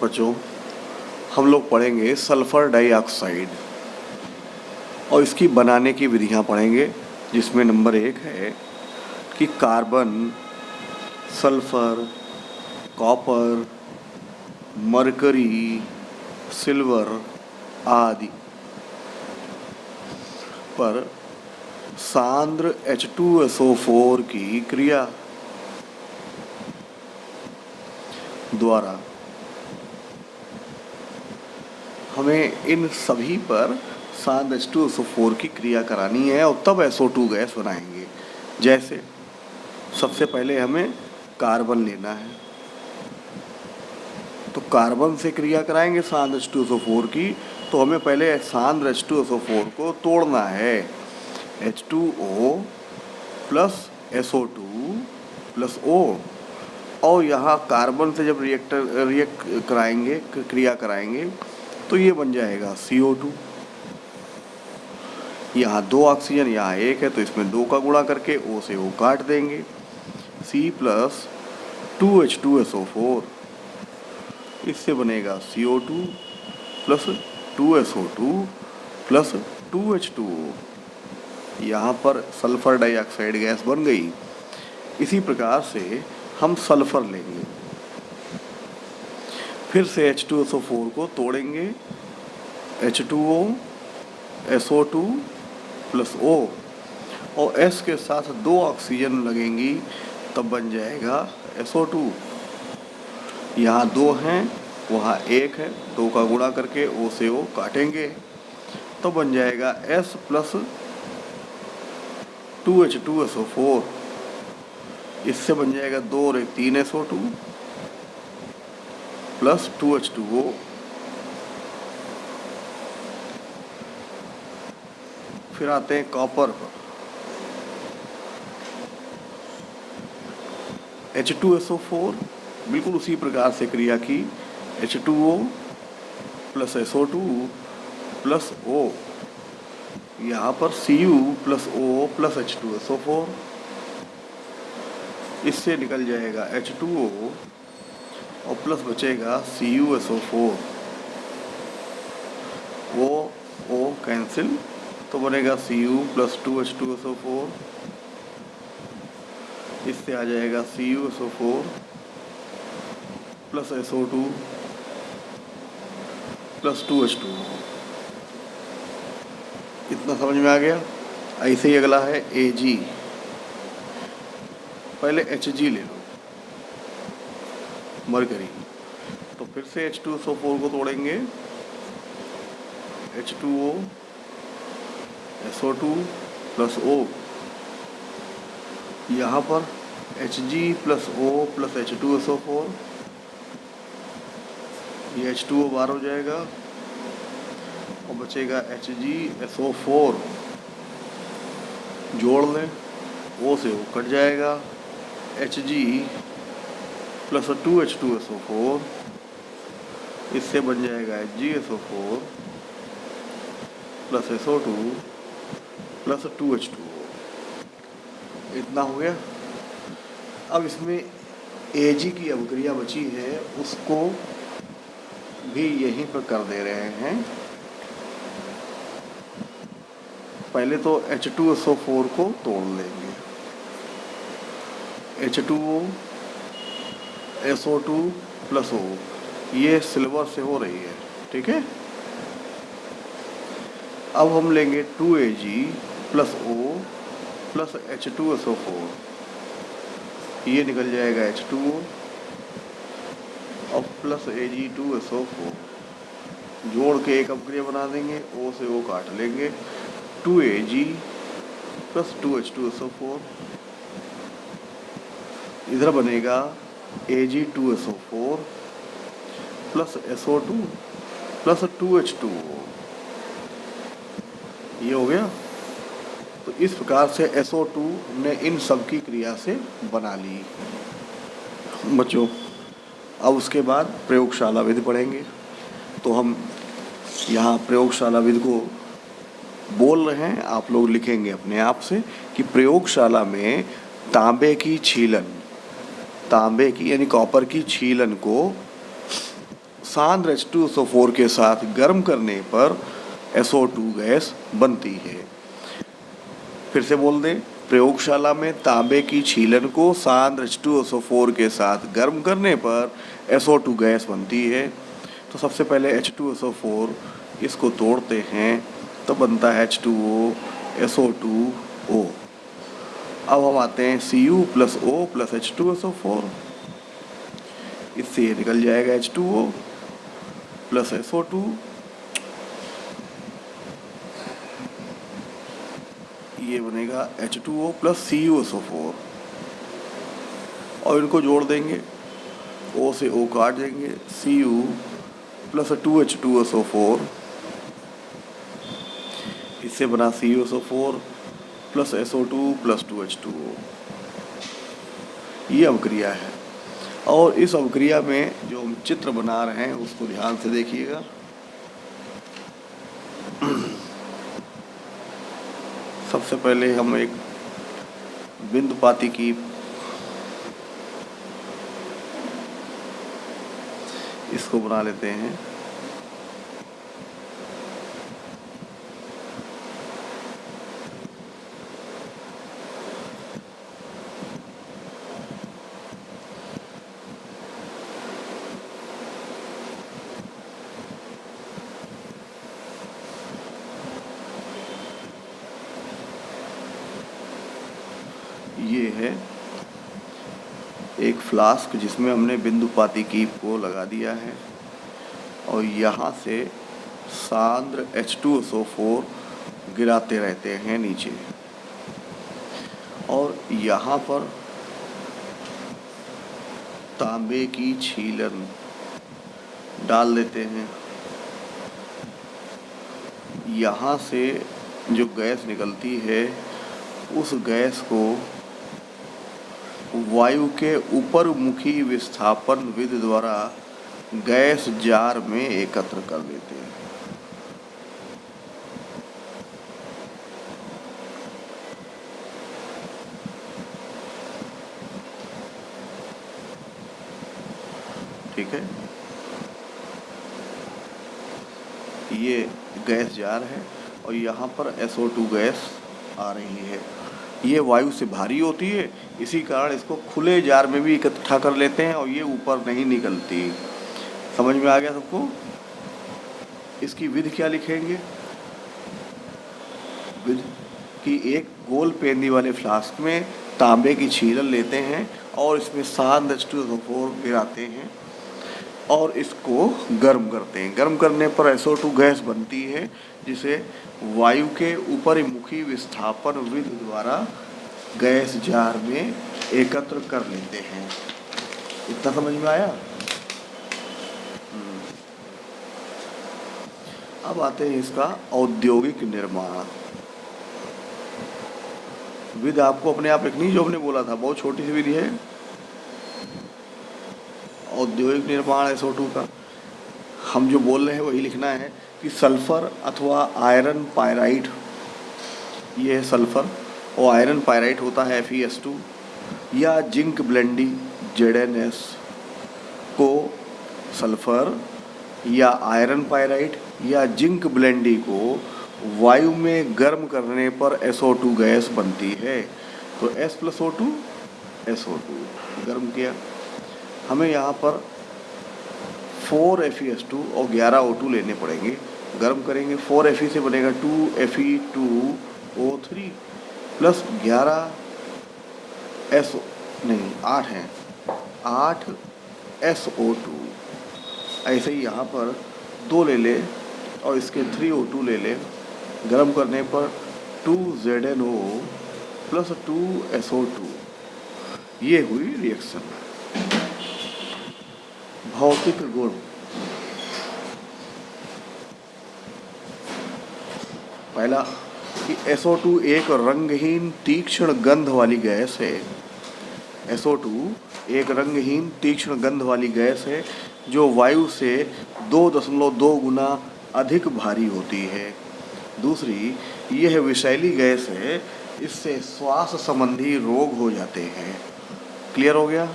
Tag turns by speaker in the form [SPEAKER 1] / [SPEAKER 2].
[SPEAKER 1] बच्चों, हम लोग पढ़ेंगे सल्फ़र डाइऑक्साइड और इसकी बनाने की विधियां पढ़ेंगे, जिसमें नंबर 1 है कि carbon, sulphur, copper, mercury, silver आदि पर सांद्र H2SO4 की क्रिया द्वारा हमें इन सभी पर सांद्र H2SO4 की क्रिया करानी है और तब SO2 गैस बनाएंगे। जैसे सबसे पहले हमें कार्बन लेना है, तो कार्बन से क्रिया कराएंगे सांद्र H2SO4 की, तो हमें पहले सांद्र H2SO4 को तोड़ना है। H2O plus SO2 plus O, और यहाँ कार्बन से जब रिएक्ट कराएंगे, क्रिया कराएंगे, तो ये बन जाएगा CO2। यहाँ 2 ऑक्सीजन, यहाँ 1 है, तो इसमें 2 का गुणा करके O से O काट देंगे। C प्लस 2H2SO4, इससे बनेगा CO2 plus 2SO2 plus 2H2O। यहाँ पर सल्फ़र डाइऑक्साइड गैस बन गई। इसी प्रकार से हम सल्फ़र लेंगे, फिर से H2SO4 को तोड़ेंगे, H2O, SO2 प्लस O, और S के साथ 2 ऑक्सीजन लगेंगी, तब बन जाएगा SO2। यहाँ 2 हैं, वहाँ 1 है, 2 का गुणा करके O से O काटेंगे, तो बन जाएगा S प्लस 2H2SO4। इससे बन जाएगा 2 और 1 3 SO2 प्लस 2H2O। फिर आते हैं कॉपर पर। H2SO4 बिल्कुल उसी प्रकार से क्रिया की, H2O plus SO2 plus O, यहाँ पर Cu plus O plus H2SO4, इससे निकल जाएगा H2O और प्लस बचेगा CuSO4। O कैंसिल, तो बनेगा Cu प्लस 2H2SO4, इससे आ जाएगा CuSO4 plus SO2 plus 2H2O। इतना समझ में आ गया। ऐसे ही अगला है Ag। पहले Hg ले लो, मरकरी, तो फिर से H2SO4 को तोड़ेंगे, H2O, SO2 प्लस O, यहाँ पर Hg plus O plus H2SO4, ये H2O बाहर हो जाएगा और बचेगा HgSO4। जोड़ लें, O से O कट जाएगा, Hg प्लस 2H2SO4, इससे बन जाएगा HgSO4 plus SO2 plus 2H2O। इतना हो गया। अब इसमें Ag की अभिक्रिया बची है, उसको भी यहीं पर कर दे रहे हैं। पहले तो H2SO4 को तोड़ लेंगे, H2O, SO2 प्लस O, ये सिल्वर से हो रही है, ठीक है। अब हम लेंगे 2Ag plus O plus H2SO4, ये निकल जाएगा H2O और प्लस Ag2SO4, जोड़ के एक अभिक्रिया बना देंगे, O से O काट लेंगे, 2Ag प्लस 2H2SO4, इधर बनेगा Ag2SO4 plus SO2 plus 2H2O। ये हो गया। तो इस प्रकार से SO2 ने इन सब की क्रिया से बना ली। बच्चों, अब उसके बाद प्रयोगशाला विधि पढ़ेंगे। तो हम यहाँ प्रयोगशाला विधि को बोल रहे हैं, आप लोग लिखेंगे अपने आप से कि प्रयोगशाला में तांबे की यानी कॉपर की छीलन को सांद्र H2SO4 के साथ गर्म करने पर SO2 गैस बनती है। फिर से बोल दें, प्रयोगशाला में तांबे की छीलन को सांद्र H2SO4 के साथ गर्म करने पर SO2 गैस बनती है। तो सबसे पहले H2SO4 इसको तोड़ते हैं तो बनता है H2O SO2O। अब हम आते हैं Cu plus O plus H2SO4, इससे ये निकल जाएगा H2O प्लस SO2, ये बनेगा H2O प्लस CuSO4 और इनको जोड़ देंगे, O से O काट देंगे, Cu प्लस 2H2SO4, इससे बना CuSO4 plus SO2 plus 2H2O। ये अवक्रिया है और इस अवक्रिया में जो हम चित्र बना रहे हैं उसको ध्यान से देखिएगा। सबसे पहले हम एक बिंदुपाती की इसको बना लेते हैं। ये है एक फ्लास्क जिसमें हमने बिंदुपाती कीप को लगा दिया है और यहाँ से सांद्र H2SO4 गिराते रहते हैं नीचे और यहाँ पर तांबे की छीलन डाल देते हैं। यहाँ से जो गैस निकलती है उस गैस को वायु के ऊपर मुखी विस्थापन विधि द्वारा गैस जार में एकत्र कर देते हैं। ठीक है, ये गैस जार है और यहाँ पर SO2 गैस आ रही है। ये वायु से भारी होती है, इसी कारण इसको खुले जार में भी इकट्ठा कर लेते हैं और ये ऊपर नहीं निकलती। समझ में आ गया सबको? इसकी विधि क्या लिखेंगे? विधि कि एक गोल पेंदी वाले फ्लास्क में तांबे की छीलन लेते हैं और इसमें सांद्र H2SO4 गिराते हैं और इसको गर्म करते हैं। गर्म करने पर SO2 गैस बनती है जिसे वायु के ऊपर मुखी विस्थापन विधि द्वारा गैस जार में एकत्र कर लेते हैं। इतना समझ में आया? अब आते हैं इसका औद्योगिक निर्माण। विधि आपको अपने आप लिखनी, जो हमने बोला था, बहुत छोटी सी विधि है। औद्योगिक निर्माण SO2 का हम जो बोल रहे हैं वही लिखना है कि सल्फर अथवा आयरन पायराइड, ये है सल्फर और आयरन पायराइड होता है FeS2, या जिंक ब्लेंडी ZnS को सल्फर या आयरन पायराइड या जिंक ब्लेंडी को वायु में गर्म करने पर SO2 गैस बनती है। तो S प्लस O2 SO2 गर्म किया, हमें यहाँ पर 4 FeS2 और 11 O2 लेने पड़ेंगे। गर्म करेंगे, 4 Fe से बनेगा 2 Fe2O3 प्लस 11 8 हैं 8 SO2। ऐसे ही यहाँ पर 2 ले ले और इसके 3 O2 ले ले। गर्म करने पर 2 ZnO प्लस 2 SO2। ये हुई रिएक्शन। भौतिक गुण। पहला कि SO2 एक रंगहीन तीक्ष्ण गंध वाली गैस है। SO2 एक रंगहीन तीक्ष्ण गंध वाली गैस है जो वायु से 2.2 गुना अधिक भारी होती है। दूसरी, यह विषैली गैस है, इससे श्वास संबंधी रोग हो जाते हैं। क्लियर हो गया?